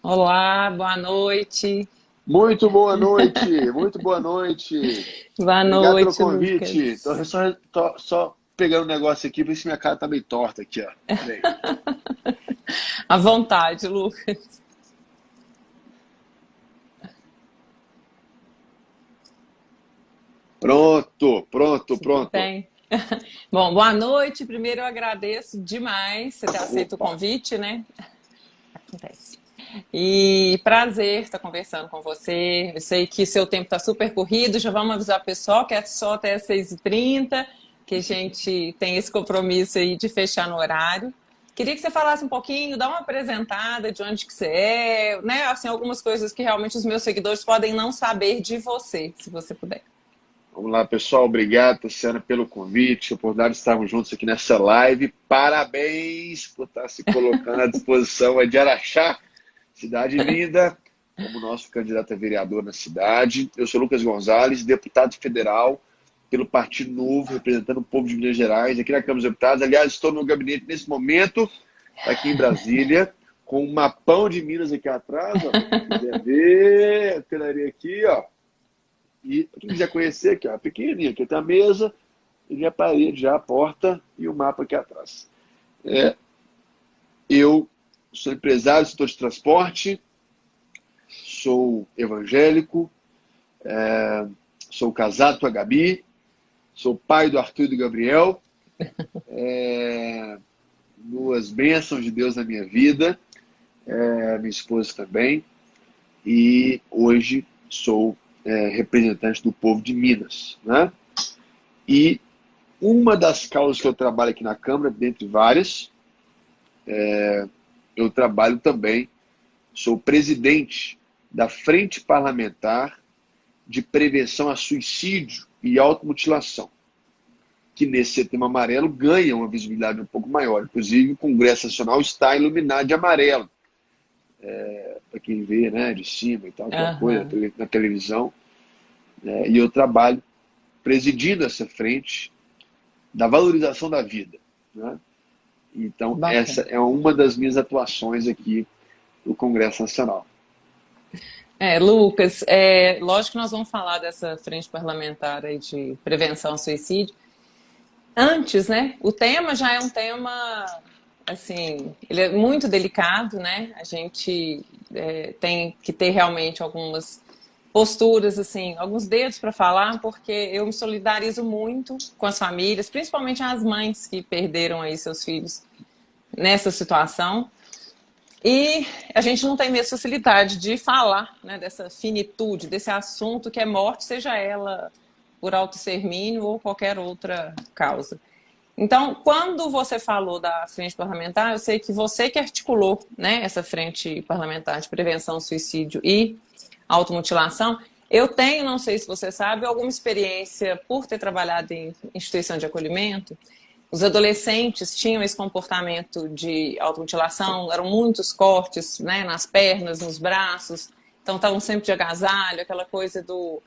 Olá, boa noite. Muito boa noite, muito boa noite. Boa Obrigado pelo noite, convite. Tô Lucas. só, só pegando um negócio aqui, ver se minha cara tá meio torta aqui, ó. Peraí. À vontade, Lucas. Pronto, pronto, Tudo pronto. bem? Bom, boa noite. Primeiro eu agradeço demais você ter aceito o Opa. convite, né? Acontece. E prazer estar conversando com você. Eu sei que seu tempo está super corrido. Já vamos avisar o pessoal que é só até as 6h30 que a gente tem esse compromisso aí de fechar no horário. Queria que você falasse um pouquinho, dá uma apresentada de onde que você é, né? Assim, algumas coisas que realmente os meus seguidores podem não saber de você, se você puder. Vamos lá, pessoal. Obrigado, Tassiana, pelo convite. A oportunidade de estarmos juntos aqui nessa live. Parabéns por estar se colocando à disposição de Araxá, cidade linda, como nosso candidato a vereador na cidade. Eu sou Lucas Gonzalez, deputado federal pelo Partido Novo, representando o povo de Minas Gerais, aqui na Câmara dos Deputados. Aliás, estou no gabinete nesse momento, aqui em Brasília, com um mapão de Minas aqui atrás, ó, para quem quiser ver, a canaria aqui, ó. E quem quiser conhecer, aqui, ó, pequenininho, aqui tem a mesa, e a parede, já a porta e o mapa aqui atrás. É, eu sou empresário do setor de transporte, sou evangélico, sou casado com a Gabi, sou pai do Arthur e do Gabriel, duas bênçãos de Deus na minha vida, minha esposa também, e hoje sou representante do povo de Minas, né? E uma das causas que eu trabalho aqui na Câmara, dentre várias, eu trabalho também, sou presidente da Frente Parlamentar de Prevenção a Suicídio e Automutilação, que nesse Setembro Amarelo ganha uma visibilidade um pouco maior. Inclusive, o Congresso Nacional está iluminado de amarelo, para quem vê, né, de cima e tal, aquela coisa Aham, na televisão. Né, e eu trabalho presidindo essa frente da valorização da vida. Né? Então, essa bacana. é uma das minhas atuações aqui no Congresso Nacional. Lucas, lógico que nós vamos falar dessa frente parlamentar aí de prevenção ao suicídio. Antes, né? O tema já é um tema, assim, ele é muito delicado, né? A gente tem que ter realmente algumas posturas, assim, alguns dedos para falar, porque eu me solidarizo muito com as famílias, principalmente as mães que perderam aí seus filhos nessa situação. E a gente não tem mesmo facilidade de falar, né, dessa finitude, desse assunto que é morte, seja ela por autoextermínio ou qualquer outra causa. Então, quando você falou da frente parlamentar, eu sei que você que articulou, né, essa frente parlamentar de prevenção ao suicídio e automutilação. Eu tenho, não sei se você sabe, alguma experiência por ter trabalhado em instituição de acolhimento. Os adolescentes tinham esse comportamento de automutilação, eram muitos cortes, né, nas pernas, nos braços, então estavam sempre de agasalho, aquela coisa do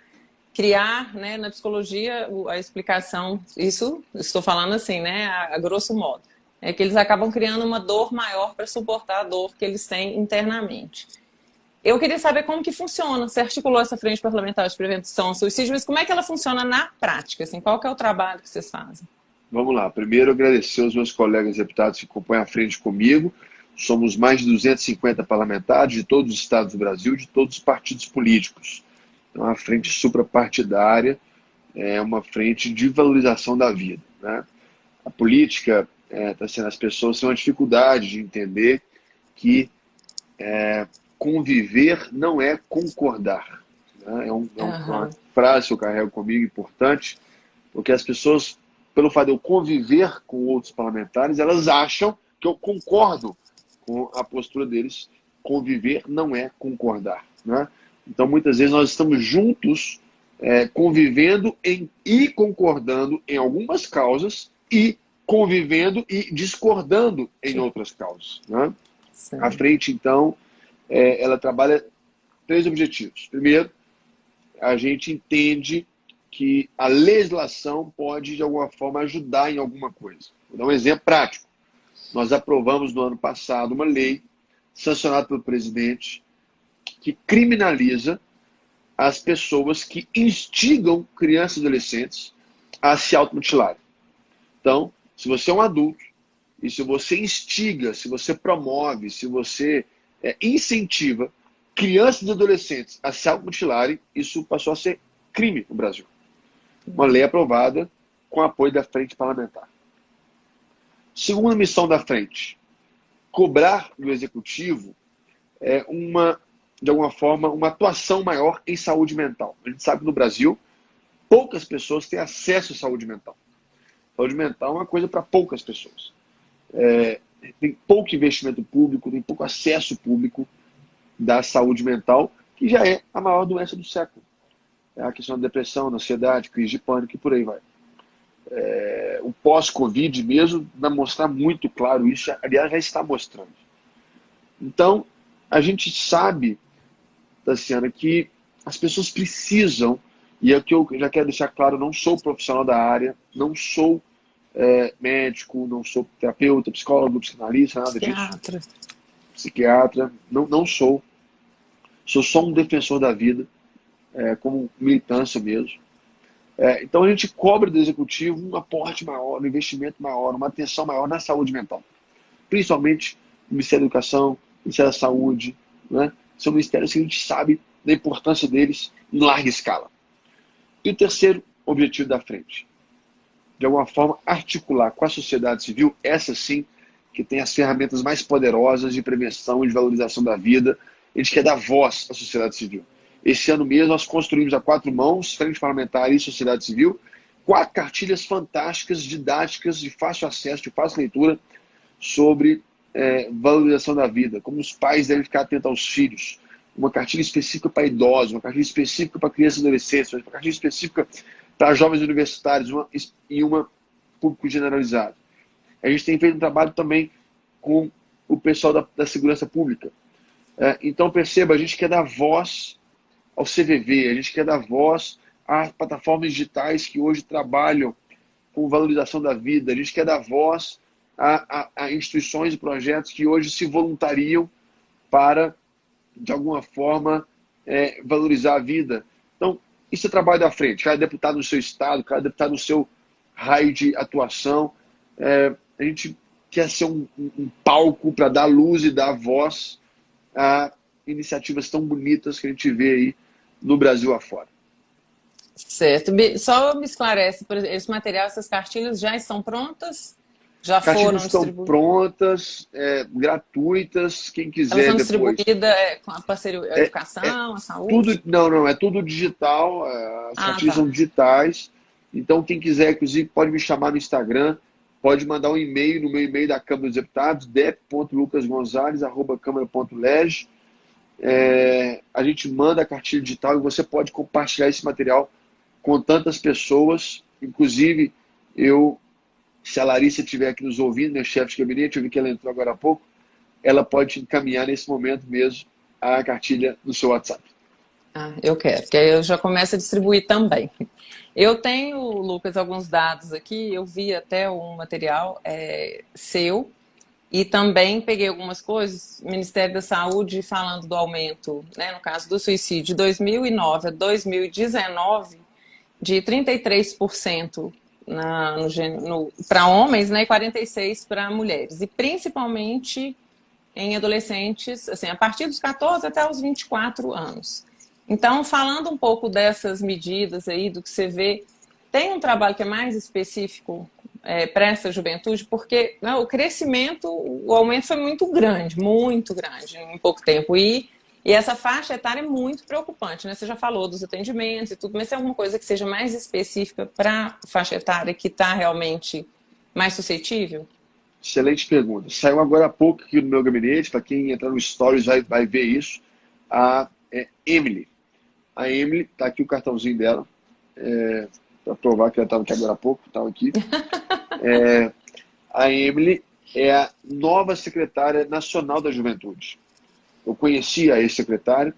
criar, né, na psicologia, a explicação, isso estou falando assim, né, a grosso modo, é que eles acabam criando uma dor maior para suportar a dor que eles têm internamente. Eu queria saber como que funciona. Você articulou essa frente parlamentar de prevenção ao suicídio, mas como é que ela funciona na prática? Assim, qual que é o trabalho que vocês fazem? Vamos lá. Primeiro, agradecer aos meus colegas deputados que acompanham a frente comigo. Somos mais de 250 parlamentares de todos os estados do Brasil, de todos os partidos políticos. É uma frente suprapartidária, é uma frente de valorização da vida. Né? A política, tá sendo, as pessoas têm uma dificuldade de entender que conviver não é concordar. Né? Uma Aham, frase que eu carrego comigo importante, porque as pessoas, pelo fato de eu conviver com outros parlamentares, elas acham que eu concordo com a postura deles. Conviver não é concordar. Né? Então, muitas vezes, nós estamos juntos, convivendo e concordando em algumas causas e convivendo e discordando em outras causas. Né? A sim. frente, então, ela trabalha três objetivos. Primeiro, a gente entende que a legislação pode, de alguma forma, ajudar em alguma coisa. Vou dar um exemplo prático. Nós aprovamos no ano passado uma lei sancionado pelo presidente, que criminaliza as pessoas que instigam crianças e adolescentes a se automutilarem. Então, se você é um adulto, e se você instiga, se você promove, se você incentiva crianças e adolescentes a se automutilarem, isso passou a ser crime no Brasil. Uma lei aprovada com apoio da Frente Parlamentar. Segunda missão da Frente, cobrar do Executivo de alguma forma, uma atuação maior em saúde mental. A gente sabe que no Brasil, poucas pessoas têm acesso à saúde mental. Saúde mental é uma coisa para poucas pessoas. Tem pouco investimento público, tem pouco acesso público da saúde mental, que já é a maior doença do século. É a questão da depressão, da ansiedade, crise de pânico e por aí vai. O pós-Covid mesmo vai mostrar muito claro isso, aliás, já está mostrando. Então, a gente sabe, Tassiana, que as pessoas precisam, e é o que eu já quero deixar claro, não sou profissional da área, não sou médico, não sou terapeuta, psicólogo, psicanalista, nada disso. Psiquiatra, não sou. Sou só um defensor da vida, como militância mesmo. Então a gente cobra do Executivo um aporte maior, um investimento maior, uma atenção maior na saúde mental. Principalmente no Ministério da Educação, no Ministério da Saúde, né? São ministérios que a gente sabe da importância deles em larga escala. E o terceiro objetivo da frente, de alguma forma articular com a sociedade civil, essa sim, que tem as ferramentas mais poderosas de prevenção e de valorização da vida. A gente quer dar voz à sociedade civil. Esse ano mesmo nós construímos a 4 mãos, Frente Parlamentar e Sociedade Civil, 4 cartilhas fantásticas, didáticas, de fácil acesso, de fácil leitura, sobre valorização da vida, como os pais devem ficar atentos aos filhos, uma cartilha específica para idosos, uma cartilha específica para crianças e adolescentes, uma cartilha específica para jovens universitários e uma público generalizado. A gente tem feito um trabalho também com o pessoal da segurança pública. Então, perceba, a gente quer dar voz ao CVV, a gente quer dar voz às plataformas digitais que hoje trabalham com valorização da vida, a gente quer dar voz a instituições e projetos que hoje se voluntariam para, de alguma forma, valorizar a vida. Então, isso é trabalho da frente. Cada deputado no seu estado, cada deputado no seu raio de atuação. A gente quer ser um palco para dar luz e dar voz a iniciativas tão bonitas que a gente vê aí no Brasil afora. Certo. Só me esclarece, esse material, essas cartilhas já estão prontas? Já foram distribuídas? Estão prontas, gratuitas, quem quiser Elas são depois. Distribuídas com a parceria, a educação, a saúde? Não, é tudo digital, as cartilhas são digitais. Então, quem quiser, inclusive, pode me chamar no Instagram, pode mandar um e-mail no meu e-mail da Câmara dos Deputados, dep.lucasgonzalez@câmara.leg. A gente manda a cartilha digital e você pode compartilhar esse material com tantas pessoas. Inclusive, se a Larissa estiver aqui nos ouvindo, minha chefe de gabinete, eu vi que ela entrou agora há pouco, ela pode encaminhar nesse momento mesmo a cartilha no seu WhatsApp. Eu quero, que aí eu já começo a distribuir também. Eu tenho, Lucas, alguns dados aqui, eu vi até um material seu, e também peguei algumas coisas, Ministério da Saúde falando do aumento, né, no caso do suicídio, de 2009 a 2019, de 33% para homens, né, e 46% para mulheres. E principalmente em adolescentes, assim, a partir dos 14 até os 24 anos. Então, falando um pouco dessas medidas aí, do que você vê, tem um trabalho que é mais específico para essa juventude, porque o crescimento, o aumento foi muito grande em pouco tempo. E essa faixa etária é muito preocupante, né? Você já falou dos atendimentos e tudo, mas tem alguma coisa que seja mais específica para a faixa etária que está realmente mais suscetível? Excelente pergunta. Saiu agora há pouco aqui no meu gabinete, para quem entrar no Stories vai ver isso, a Emily. A Emily, está aqui o cartãozinho dela, para provar que ela estava aqui agora há pouco, estava aqui. A Emily é a nova secretária nacional da Juventude. Eu conhecia a ex-secretária,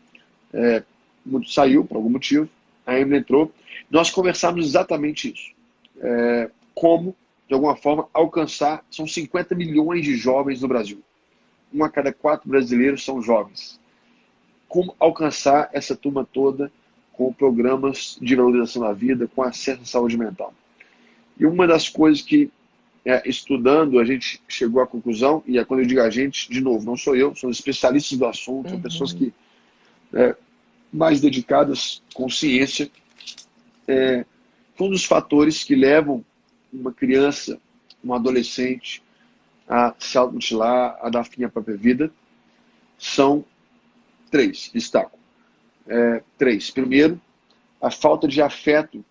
saiu por algum motivo, a Emily entrou. Nós conversamos exatamente isso. Como, de alguma forma, alcançar, são 50 milhões de jovens no Brasil. 1 a cada 4 brasileiros são jovens. Como alcançar essa turma toda com programas de valorização da vida, com acesso à saúde mental? E uma das coisas que, estudando, a gente chegou à conclusão, e quando eu digo a gente, de novo, não sou eu, são especialistas do assunto, são pessoas que mais dedicadas com ciência, um dos fatores que levam uma criança, um adolescente a se automutilar, a dar fim à própria vida, são 3, destaco. 3. Primeiro, a falta de afeto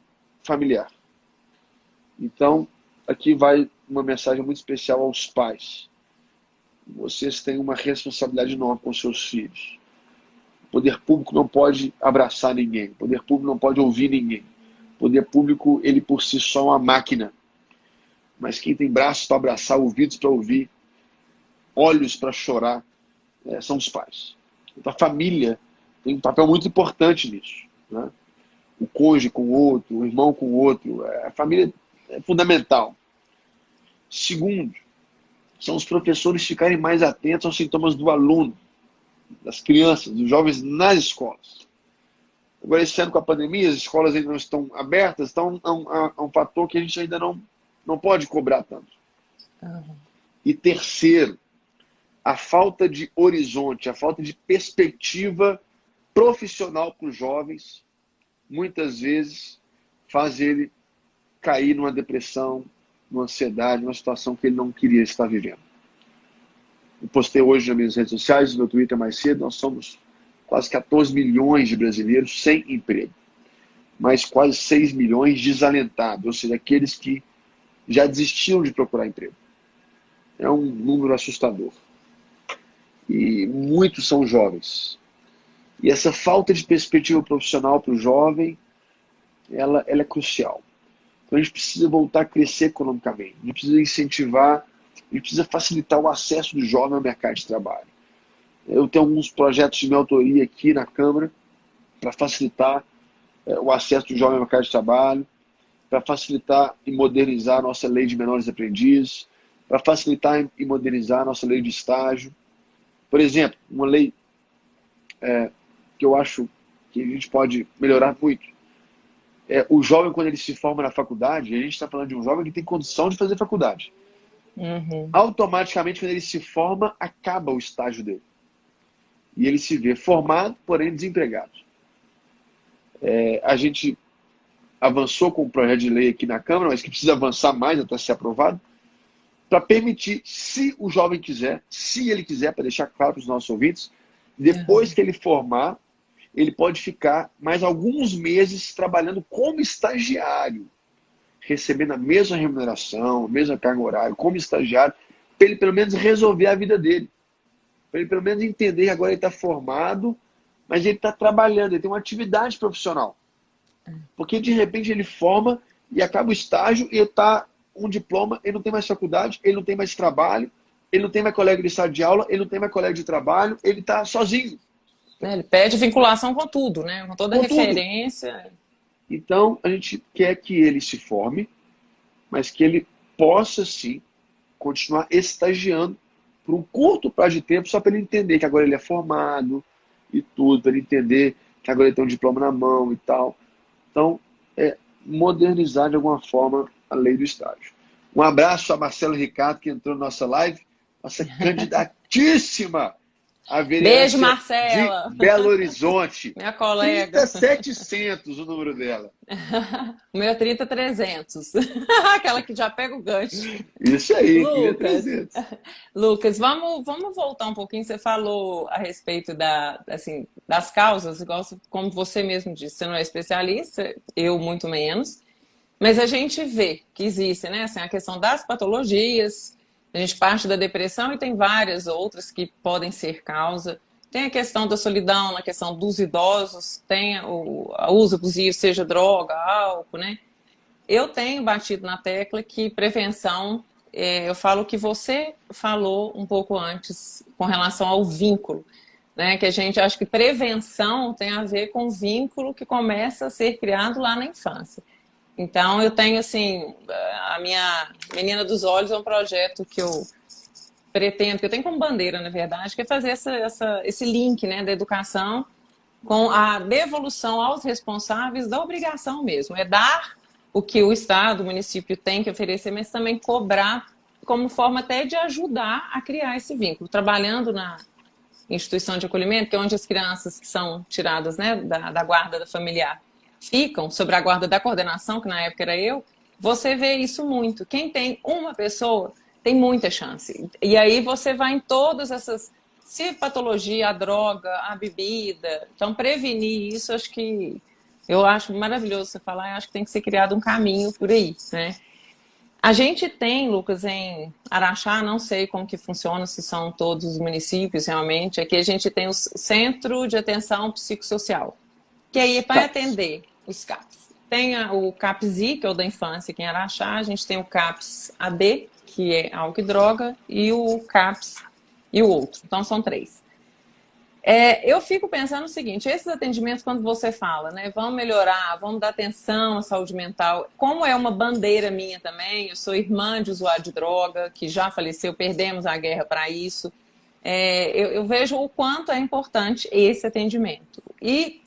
familiar. Então, aqui vai uma mensagem muito especial aos pais. Vocês têm uma responsabilidade enorme com seus filhos. O poder público não pode abraçar ninguém. O poder público não pode ouvir ninguém. O poder público, ele por si só é uma máquina. Mas quem tem braços para abraçar, ouvidos para ouvir, olhos para chorar, são os pais. Então a família tem um papel muito importante nisso, né? O cônjuge com o outro, o irmão com o outro, a família é fundamental. Segundo, são os professores ficarem mais atentos aos sintomas do aluno, das crianças, dos jovens nas escolas. Agora, esse ano com a pandemia, as escolas ainda não estão abertas, então é um fator que a gente ainda não pode cobrar tanto. E terceiro, a falta de horizonte, a falta de perspectiva profissional para os jovens, muitas vezes faz ele cair numa depressão, numa ansiedade, numa situação que ele não queria estar vivendo. Eu postei hoje nas minhas redes sociais, no meu Twitter mais cedo, nós somos quase 14 milhões de brasileiros sem emprego, mas quase 6 milhões desalentados, ou seja, aqueles que já desistiram de procurar emprego. É um número assustador. E muitos são jovens. E essa falta de perspectiva profissional para o jovem, ela é crucial. Então a gente precisa voltar a crescer economicamente. A gente precisa incentivar, a gente precisa facilitar o acesso do jovem ao mercado de trabalho. Eu tenho alguns projetos de minha autoria aqui na Câmara para facilitar o acesso do jovem ao mercado de trabalho, para facilitar e modernizar a nossa lei de menores aprendizes, para facilitar e modernizar a nossa lei de estágio. Por exemplo, uma lei que eu acho que a gente pode melhorar muito. O jovem, quando ele se forma na faculdade, a gente está falando de um jovem que tem condição de fazer faculdade. Automaticamente, quando ele se forma, acaba o estágio dele. E ele se vê formado, porém desempregado. A gente avançou com o projeto de lei aqui na Câmara, mas que precisa avançar mais até ser aprovado, para permitir, se o jovem quiser, se ele quiser, para deixar claro para os nossos ouvintes, depois que ele formar, ele pode ficar mais alguns meses trabalhando como estagiário, recebendo a mesma remuneração, a mesma carga horária, como estagiário, para ele pelo menos resolver a vida dele. Para ele pelo menos entender que agora ele está formado, mas ele está trabalhando, ele tem uma atividade profissional. Porque de repente ele forma e acaba o estágio e ele está com um diploma, ele não tem mais faculdade, ele não tem mais trabalho, ele não tem mais colega de sala de aula, ele não tem mais colega de trabalho, ele está sozinho. Ele pede vinculação com tudo, né? Com toda a referência. Tudo. Então, a gente quer que ele se forme, mas que ele possa, sim, continuar estagiando por um curto prazo de tempo, só para ele entender que agora ele é formado e tudo, para ele entender que agora ele tem um diploma na mão e tal. Então, modernizar de alguma forma a lei do estágio. Um abraço a Marcelo Ricardo, que entrou na nossa live, nossa candidatíssima a vereança. Beijo, Marcela. De Belo Horizonte. Minha colega. 30700 o número dela. O meu é 30300. Aquela que já pega o gancho. Isso aí, Lucas, Lucas, vamos voltar um pouquinho. Você falou a respeito das causas, igual como você mesmo disse, você não é especialista, eu muito menos, mas a gente vê que existe, né, assim, a questão das patologias. A gente parte da depressão e tem várias outras que podem ser causa. Tem a questão da solidão, a questão dos idosos, tem o uso abusivo, seja droga, álcool, né? Eu tenho batido na tecla que prevenção, eu falo que você falou um pouco antes com relação ao vínculo, né? Que a gente acha que prevenção tem a ver com o vínculo que começa a ser criado lá na infância. Então, eu tenho, assim, a minha Menina dos Olhos é um projeto que eu pretendo, que eu tenho como bandeira, na verdade, que é fazer esse link, né, da educação com a devolução aos responsáveis da obrigação mesmo. É dar o que o Estado, o município tem que oferecer, mas também cobrar como forma até de ajudar a criar esse vínculo. Trabalhando na instituição de acolhimento, que é onde as crianças que são tiradas, né, da guarda da familiar ficam sob a guarda da coordenação, que na época era eu, você vê isso muito. Quem tem uma pessoa tem muita chance. E aí você vai em todas essas... Se patologia, a droga, a bebida... Então, prevenir isso, acho que... Eu acho maravilhoso você falar, eu acho que tem que ser criado um caminho por aí, né? A gente tem, Lucas, em Araxá, não sei como que funciona, se são todos os municípios realmente, aqui a gente tem o Centro de Atenção Psicossocial, que aí é para atender os CAPs. Tem o CAPS-I, que é o da infância aqui em Araxá, a gente tem o CAPS-AD, que é álcool e droga, e o CAPS e o outro. Então, são 3. Eu fico pensando o seguinte, esses atendimentos, quando você fala, né, vamos melhorar, vamos dar atenção à saúde mental, como é uma bandeira minha também, eu sou irmã de usuário de droga, que já faleceu, perdemos a guerra para isso, eu vejo o quanto é importante esse atendimento. E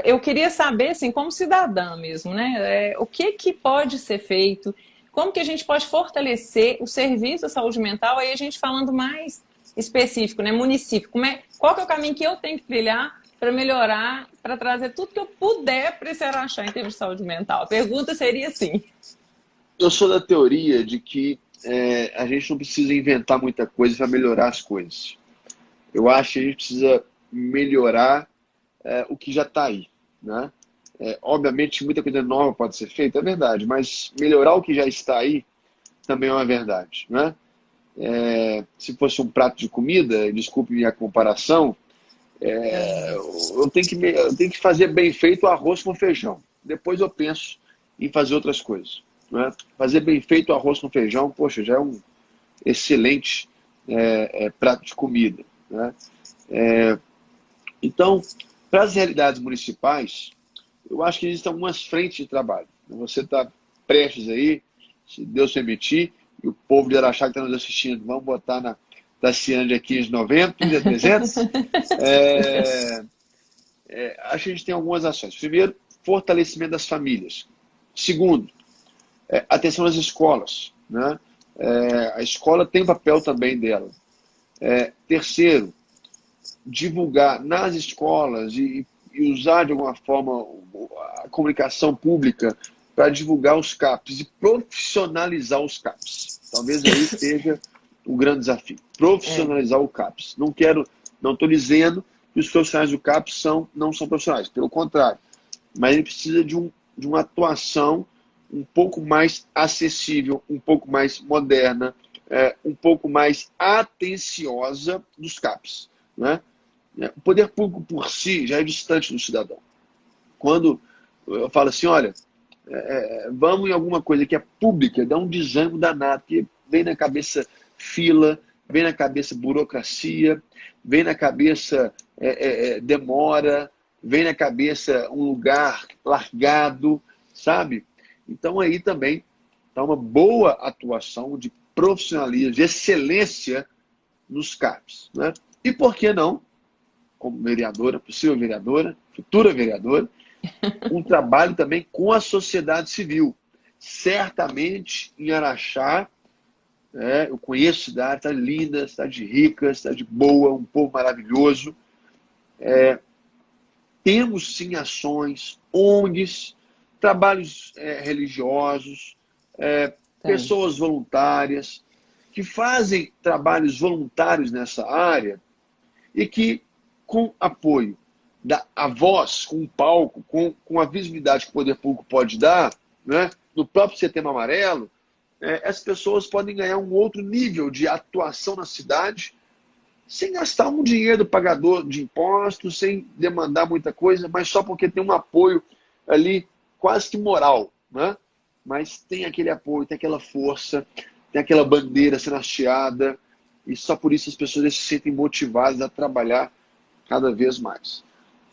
eu queria saber, assim, como cidadã mesmo, né, o que pode ser feito, como que a gente pode fortalecer o serviço da saúde mental, aí a gente falando mais específico, né, município, qual que é o caminho que eu tenho que trilhar para melhorar, para trazer tudo que eu puder para esse Araxá em termos de saúde mental? A pergunta seria assim. Eu sou da teoria de que a gente não precisa inventar muita coisa para melhorar as coisas. Eu acho que a gente precisa melhorar o que já está aí, né? Obviamente, muita coisa nova pode ser feita, é verdade, mas melhorar o que já está aí também é uma verdade, né? Se fosse um prato de comida, desculpe a comparação, eu tenho que fazer bem feito o arroz com feijão. Depois eu penso em fazer outras coisas, né? Fazer bem feito o arroz com feijão, poxa, já é um excelente prato de comida, né? Então, para as realidades municipais, eu acho que existem algumas frentes de trabalho. Você está prestes aí, se Deus permitir, e o povo de Araxá que está nos assistindo, vamos botar na Tassiane de 1590, 15 a 300. Acho que a gente tem algumas ações. Primeiro, fortalecimento das famílias. Segundo, atenção às escolas, né? A escola tem o papel também dela. Terceiro, divulgar nas escolas e usar de alguma forma a comunicação pública para divulgar os CAPs e profissionalizar os CAPs. Talvez aí seja um grande desafio. Profissionalizar o CAPs. Não estou dizendo que os profissionais do CAPs não são profissionais. Pelo contrário. Mas ele precisa de uma atuação um pouco mais acessível, um pouco mais moderna, um pouco mais atenciosa dos CAPs, né? O poder público por si já é distante do cidadão. Quando eu falo assim, olha, vamos em alguma coisa que é pública, dá um desânimo danado, que vem na cabeça fila, vem na cabeça burocracia, vem na cabeça demora, vem na cabeça um lugar largado, sabe? Então aí também está uma boa atuação de profissionalismo, de excelência nos CAPs, né? E por que não, como vereadora, possível vereadora, futura vereadora, um trabalho também com a sociedade civil. Certamente em Araxá, eu conheço a cidade, cidade linda, cidade rica, cidade boa, um povo maravilhoso. Temos sim ações, ONGs, trabalhos religiosos, pessoas voluntárias, que fazem trabalhos voluntários nessa área e que, com apoio da voz, com o palco, com a visibilidade que o poder público pode dar, né, no próprio Setembro Amarelo, as pessoas podem ganhar um outro nível de atuação na cidade sem gastar um dinheiro do pagador de impostos, sem demandar muita coisa, mas só porque tem um apoio ali quase que moral, né? Mas tem aquele apoio, tem aquela força, tem aquela bandeira sendo hasteada, e só por isso as pessoas se sentem motivadas a trabalhar cada vez mais.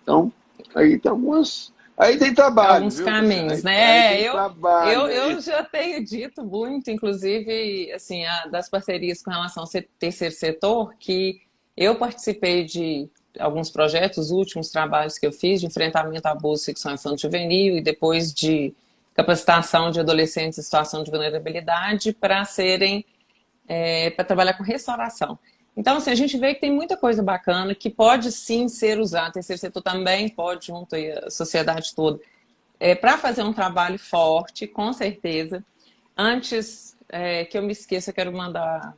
Então, aí tem algumas Aí tem trabalho, alguns viu? caminhos, Aí né? tem trabalho. Eu já tenho dito muito, inclusive, assim, das parcerias com relação ao terceiro setor, que eu participei de alguns projetos, os últimos trabalhos que eu fiz de enfrentamento a abuso sexual infantil juvenil e depois de capacitação de adolescentes em situação de vulnerabilidade para serem, para trabalhar com restauração. Então, assim, a gente vê que tem muita coisa bacana que pode sim ser usada. O terceiro setor também pode, junto aí a sociedade toda, para fazer um trabalho forte, com certeza. Antes que eu me esqueça, eu quero mandar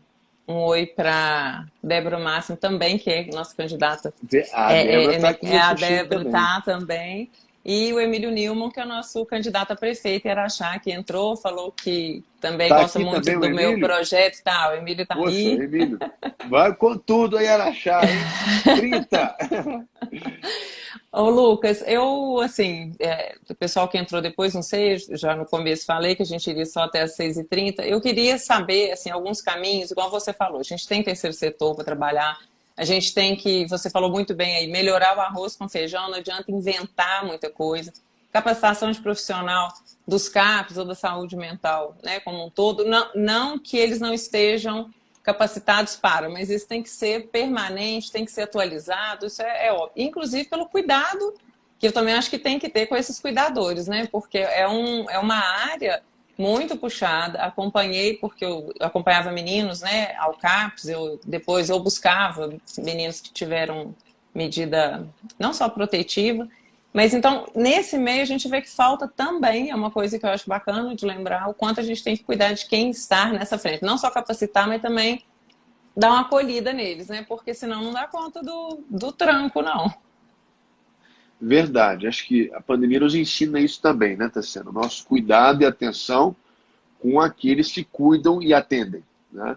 um oi para Débora Máximo também, que é nossa candidata. A Débora está aqui A assistindo Débora também. tá também. E o Emílio Nilman, que é o nosso candidato a prefeito em Araxá, que entrou, falou que também Tá gosta aqui muito também o do meu Emílio? projeto e tal. O Emílio está Poxa, aí. Emílio, vai com tudo aí, Araxá, hein? 30! Ô, Lucas, eu, assim, o pessoal que entrou depois, não sei, já no começo falei que a gente iria só até as 6h30. Eu queria saber, assim, alguns caminhos, igual você falou, a gente tem terceiro setor para trabalhar, a gente tem que, você falou muito bem aí, melhorar o arroz com feijão, não adianta inventar muita coisa. Capacitação de profissional dos CAPs ou da saúde mental, né, como um todo, não que eles não estejam capacitados para, mas isso tem que ser permanente, tem que ser atualizado, isso é óbvio. Inclusive pelo cuidado, que eu também acho que tem que ter com esses cuidadores, né? Porque é uma área muito puxada. Acompanhei, porque eu acompanhava meninos, né, ao CAPS, depois eu buscava meninos que tiveram medida não só protetiva, mas então, nesse meio, a gente vê que falta também, é uma coisa que eu acho bacana de lembrar, o quanto a gente tem que cuidar de quem está nessa frente. Não só capacitar, mas também dar uma acolhida neles, né? Porque senão não dá conta do tranco, não. Verdade, acho que a pandemia nos ensina isso também, né, Tassiano? Nosso cuidado e atenção com aqueles que cuidam e atendem, né?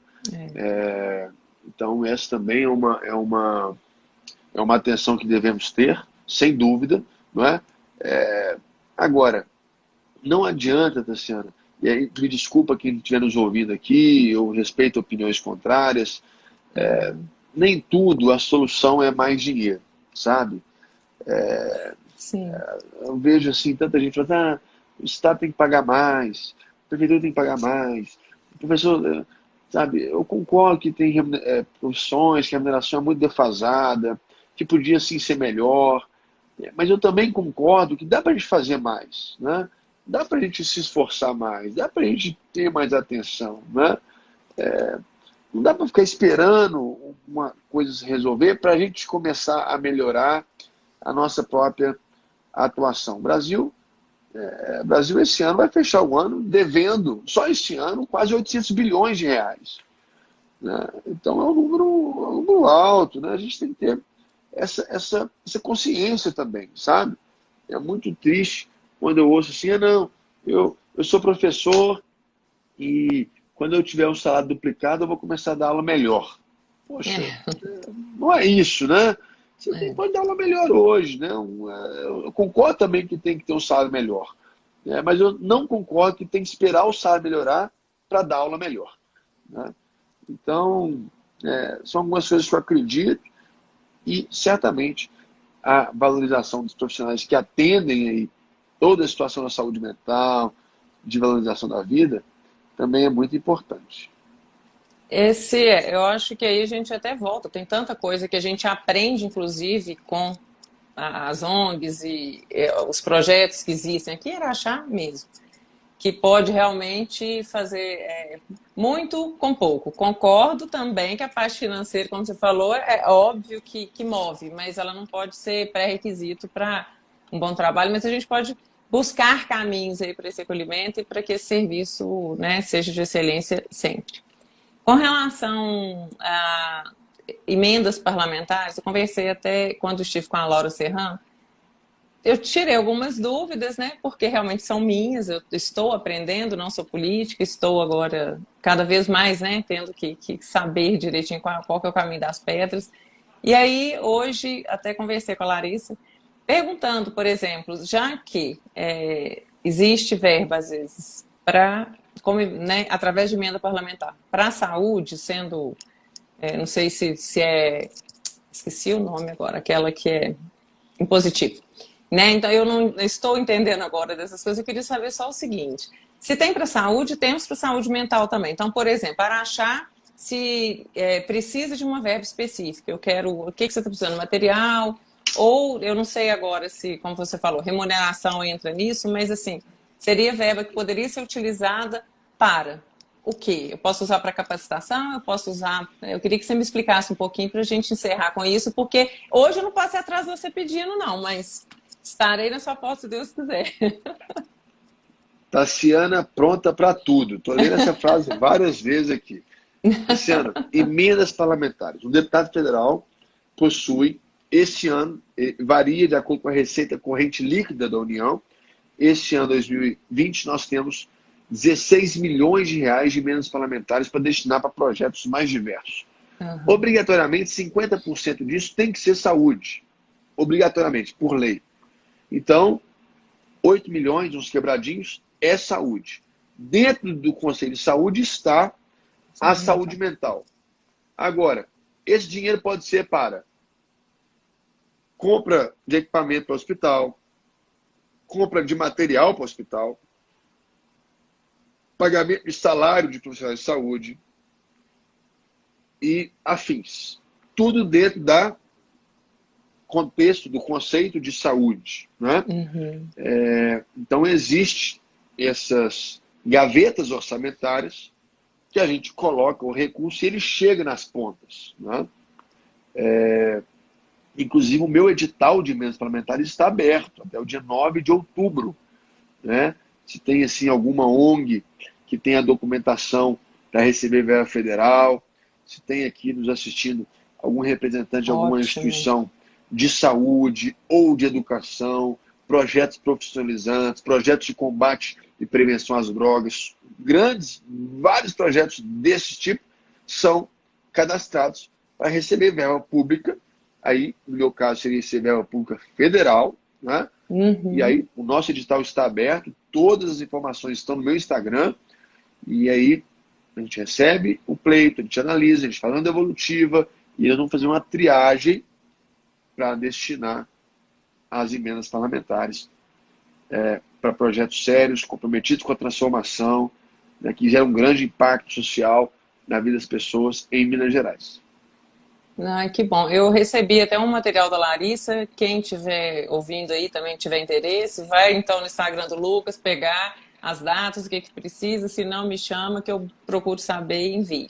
Então, essa também é uma atenção que devemos ter, sem dúvida, não é? Agora, não adianta, Tassiana, e aí me desculpa quem estiver nos ouvindo aqui, eu respeito opiniões contrárias, nem tudo a solução é mais dinheiro, sabe? Sim. Eu vejo assim, tanta gente falando, o Estado tem que pagar mais, a Prefeitura tem que pagar mais, o professor, sabe, eu concordo que tem profissões que a remuneração é muito defasada, que podia sim ser melhor, mas eu também concordo que dá para a gente fazer mais, né? Dá para a gente se esforçar mais, dá para a gente ter mais atenção, né? Não dá para ficar esperando uma coisa se resolver para a gente começar a melhorar a nossa própria atuação. Brasil esse ano vai fechar o ano devendo, só este ano, quase 800 bilhões de reais. Né? Então é um número alto, né? A gente tem que ter essa consciência também, sabe? É muito triste quando eu ouço assim, não, eu sou professor e quando eu tiver um salário duplicado eu vou começar a dar aula melhor. Poxa, não é isso, né? Você pode dar aula melhor hoje, né? Eu concordo também que tem que ter um salário melhor, né? Mas eu não concordo que tem que esperar o salário melhorar para dar aula melhor, né? Então, são algumas coisas que eu acredito e certamente a valorização dos profissionais que atendem aí toda a situação da saúde mental, de valorização da vida, também é muito importante. Eu acho que aí a gente até volta. Tem tanta coisa que a gente aprende, inclusive, com as ONGs e os projetos que existem aqui em Araxá mesmo, que pode realmente fazer muito com pouco. Concordo também que a parte financeira, como você falou, é óbvio que move, mas ela não pode ser pré-requisito para um bom trabalho, mas a gente pode buscar caminhos aí para esse acolhimento e para que esse serviço, né, seja de excelência sempre. Com relação a emendas parlamentares, eu conversei até quando estive com a Laura Serrano, eu tirei algumas dúvidas, né? Porque realmente são minhas, eu estou aprendendo, não sou política, estou agora cada vez mais, né? Tendo que saber direitinho qual que é o caminho das pedras. E aí, hoje, até conversei com a Larissa, perguntando, por exemplo, já que existe verba, às vezes, né, através de emenda parlamentar, para a saúde, sendo, não sei se esqueci o nome agora, aquela que é impositivo. né? Então, eu não estou entendendo agora dessas coisas. Eu queria saber só o seguinte: se tem para saúde, temos para saúde mental também. Então, por exemplo, Araxá, se precisa de uma verba específica, eu quero, o que você está precisando? Material, ou eu não sei agora se, como você falou, remuneração entra nisso, mas assim, seria verba que poderia ser utilizada para o quê? Eu posso usar para capacitação, eu posso usar... Eu queria que você me explicasse um pouquinho para a gente encerrar com isso, porque hoje eu não posso ir atrás de você pedindo, não, mas estarei na sua porta se Deus quiser. Tassiana pronta para tudo. Estou lendo essa frase várias vezes aqui. Tassiana, emendas parlamentares. O deputado federal possui, este ano, varia de acordo com a receita corrente líquida da União. Este ano, 2020, nós temos 16 milhões de reais de emendas parlamentares para destinar para projetos mais diversos. Uhum. Obrigatoriamente, 50% disso tem que ser saúde. Obrigatoriamente, por lei. Então, 8 milhões, uns quebradinhos, é saúde. Dentro do Conselho de Saúde está a saúde mental. Agora, esse dinheiro pode ser para compra de equipamento para o hospital, compra de material para o hospital, pagamento de salário de profissionais de saúde e afins. Tudo dentro do contexto do conceito de saúde. Né? Uhum. Então, existem essas gavetas orçamentárias que a gente coloca o recurso e ele chega nas pontas. Né? Inclusive, o meu edital de emendas parlamentares está aberto até o dia 9 de outubro. Né? Se tem assim, alguma ONG que tem a documentação para receber verba federal, se tem aqui nos assistindo algum representante de alguma instituição de saúde ou de educação, projetos profissionalizantes, projetos de combate e prevenção às drogas, vários projetos desse tipo são cadastrados para receber verba pública. Aí, no meu caso, seria receber verba pública federal, né? Uhum. E aí, o nosso edital está aberto, todas as informações estão no meu Instagram, e aí a gente recebe o pleito, a gente analisa, a gente faz uma devolutiva, e nós vamos fazer uma triagem para destinar as emendas parlamentares para projetos sérios, comprometidos com a transformação, né, que geram um grande impacto social na vida das pessoas em Minas Gerais. Que bom. Eu recebi até um material da Larissa. Quem estiver ouvindo aí também tiver interesse, vai então no Instagram do Lucas pegar as datas, o que precisa. Se não, me chama que eu procuro saber e envio.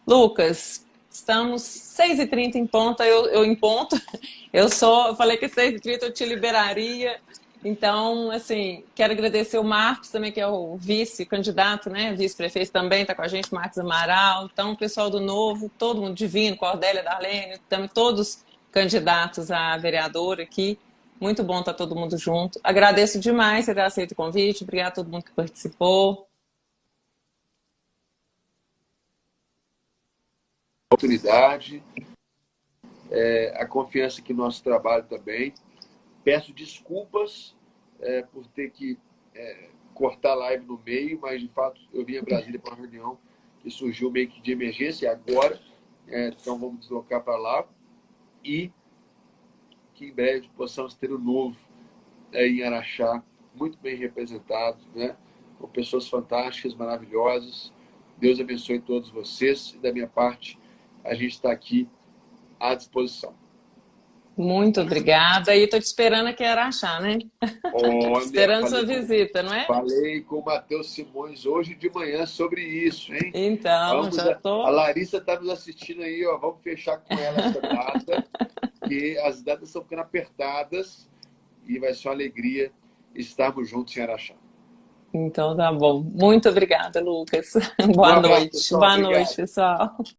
Lucas, estamos 6h30 em ponta. Eu em ponto. Eu falei que 6h30 eu te liberaria. Então, assim, quero agradecer o Marcos também, que é o vice-candidato, né? Vice-prefeito também está com a gente, Marcos Amaral. Então, o pessoal do Novo, todo mundo divino, Cordélia, Darlene, também todos candidatos a vereador aqui. Muito bom estar todo mundo junto. Agradeço demais você ter aceito o convite. Obrigada a todo mundo que participou. Oportunidade, a confiança que nosso trabalho também. Peço desculpas por ter que cortar a live no meio, mas de fato eu vim a Brasília para uma reunião que surgiu meio que de emergência agora. Então vamos deslocar para lá e que em breve possamos ter o Novo em Araxá, muito bem representado, né? Com pessoas fantásticas, maravilhosas. Deus abençoe todos vocês e da minha parte a gente está aqui à disposição. Muito obrigada. E estou te esperando aqui em Araxá, né? Olha, esperando sua visita, não é? Falei com o Matheus Simões hoje de manhã sobre isso, hein? Então, já estou... A Larissa está nos assistindo aí, ó. Vamos fechar com ela essa data, que as datas estão ficando apertadas e vai ser uma alegria estarmos juntos em Araxá. Então tá bom. Muito obrigada, Lucas. Boa noite. Boa noite, pessoal.